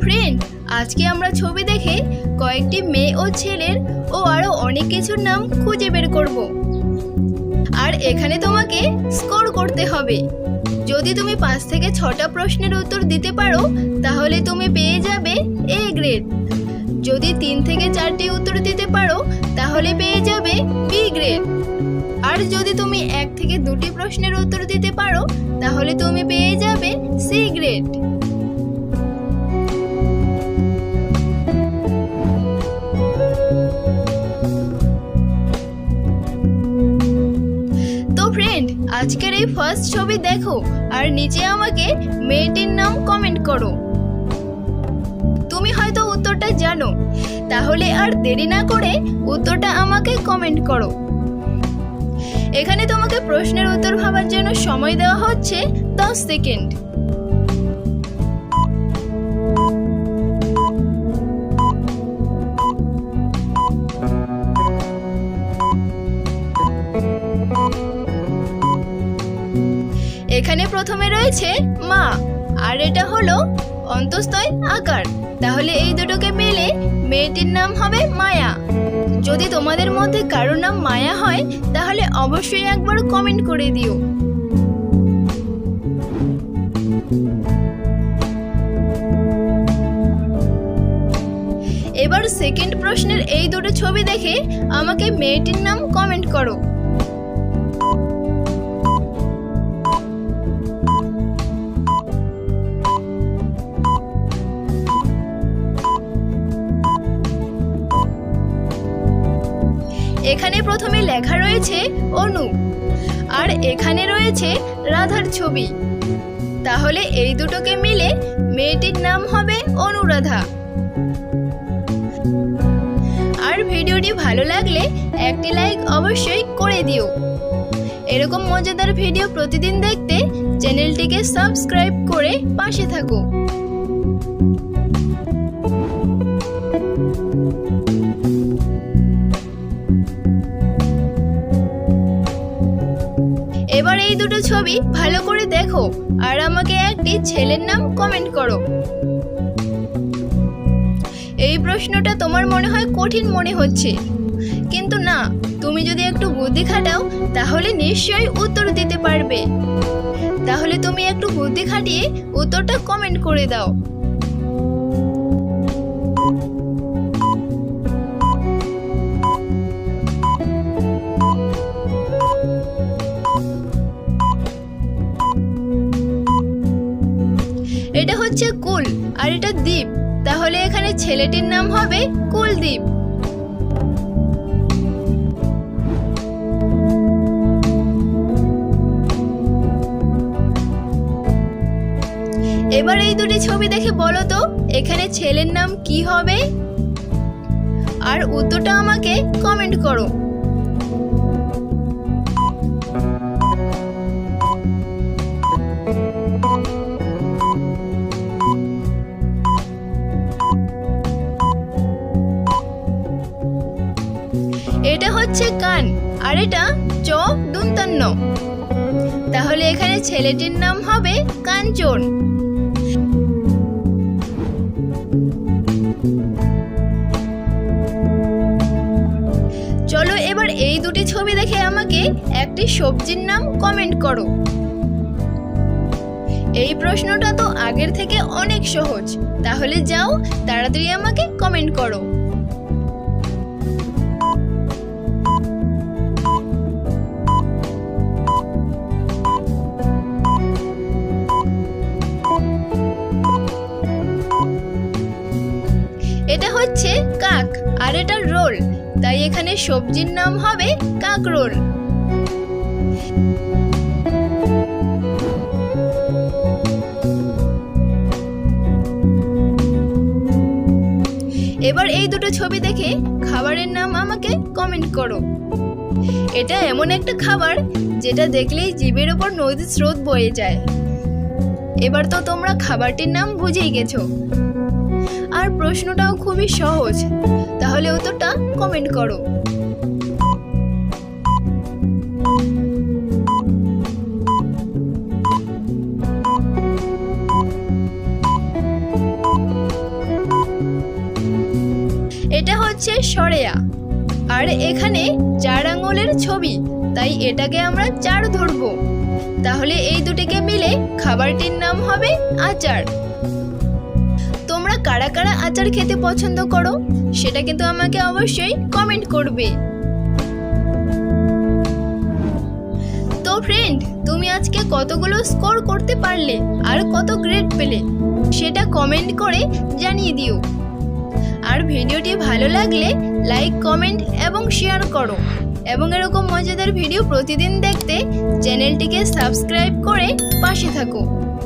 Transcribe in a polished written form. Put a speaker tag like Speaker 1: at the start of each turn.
Speaker 1: Friend, আজকে আমরা ছবি দেখে কয়েকটি মেয়ে ও ছেলের ও আরো অনেক কিছুর নাম খুঁজে বের করব। আর এখানে তোমাকে স্কোর করতে হবে। যদি তুমি 5 থেকে 6টা প্রশ্নের উত্তর দিতে পারো তাহলে তুমি পেয়ে যাবে এ গ্রেড। যদি 3 থেকে 4টি উত্তর দিতে পারো তাহলে পেয়ে যাবে বি গ্রেড। আর যদি তুমি 1 থেকে 2টি প্রশ্নের উত্তর দিতে পারো তাহলে তুমি পেয়ে যাবে সি গ্রেড। তো ফ্রেন্ড, আজকের এই ফার্স্ট ছবি দেখো আর নিচে আমাকে মেয়েটির নাম কমেন্ট করো। তুমি হয়তো উত্তরটা জানো, তাহলে আর দেরি না করে উত্তরটা আমাকে কমেন্ট করো। এখানে তোমাকে প্রশ্নের উত্তর ভাবার জন্য সময় দেওয়া হচ্ছে 10 সেকেন্ড। এখানে প্রথমে রয়েছে মা, আর এটা হলো অন্তঃস্থ আকার, তাহলে এই দুটোকে মিলে মেয়েটির নাম হবে মায়া। যদি তোমাদের মধ্যে কারোর নাম মায়া হয় তাহলে অবশ্যই একবার কমেন্ট করে দিও। এবার সেকেন্ড প্রশ্নের এই দুটো ছবি দেখে আমাকে মেয়েটির নাম কমেন্ট করো। এখানে প্রথমে লেখা রয়েছে অনু, আর এখানে রয়েছে রাধার ছবি, তাহলে এই দুটোকে মিলে মেয়েটির নাম হবে অনুরাধা। আর ভিডিওটি ভালো লাগলে একটি লাইক অবশ্যই করে দিও। এরকম মজাদার ভিডিও প্রতিদিন দেখতে চ্যানেলটিকে সাবস্ক্রাইব করে পাশে থাকো। এবার এই দুটো ছবি ভালো করে দেখো আর আমাকে একটি ছেলের নাম কমেন্ট করো। এই প্রশ্নটা তোমার মনে হয় কঠিন মনে হচ্ছে, কিন্তু না, তুমি যদি একটু বুদ্ধি খাটাও তাহলে নিশ্চয়ই উত্তর দিতে পারবে। তাহলে তুমি একটু বুদ্ধি খাটিয়ে উত্তরটা কমেন্ট করে দাও। এটা হচ্ছে কুল আর এটা দ্বীপ, তাহলে এখানে ছেলেটির নাম হবে কুলদীপ। এবার এই দুটি ছবি দেখে বলো তো এখানে ছেলের নাম কি হবে, আর উত্তরটা আমাকে কমেন্ট করো। এটা হচ্ছে কান আর এটা চ দন্তান্ন, তাহলে এখানে ছেলেটির নাম হবে কাঞ্চন। চলো এবার এই দুটি ছবি দেখে আমাকে একটি সবজির নাম কমেন্ট করো। এই প্রশ্নটা তো আগের থেকে অনেক সহজ, তাহলে যাও তাড়াতাড়ি আমাকে কমেন্ট করো। এটা হচ্ছে কাক আর এটা রোল, তাই এখানে সবজির নাম হবে কাকরোল। এবার এই দুটো ছবি দেখে খাবারের নাম আমাকে কমেন্ট করো। এটা এমন একটা খাবার যেটা দেখলেই জিভের ওপর নদীর স্রোত বয়ে যায়। এবার তো তোমরা খাবারটির নাম বুঝেই গেছো, আর প্রশ্নটাও খুবই সহজ, তাহলে উত্তরটা কমেন্ট করো। হচ্ছে সরেয়া, আর এখানে 4 আঙুলের ছবি, তাই এটাকে আমরা 4 ধরবো। তাহলে এই দুটিকে মিলে খাবারটির নাম হবে আচার। তোমরা কারা কারা আচার খেতে পছন্দ করো সেটা কিন্তু আমাকে অবশ্যই কমেন্ট করবে। তো ফ্রেন্ড, তুমি আজকে কতগুলো স্কোর করতে পারলে আর কত গ্রেড পেলে সেটা কমেন্ট করে জানিয়ে দিও। আর ভিডিওটি ভালো লাগলে লাইক, কমেন্ট এবং শেয়ার করো, এবং এরকম মজাদার ভিডিও প্রতিদিন দেখতে চ্যানেলটিকে সাবস্ক্রাইব করে পাশে থাকো।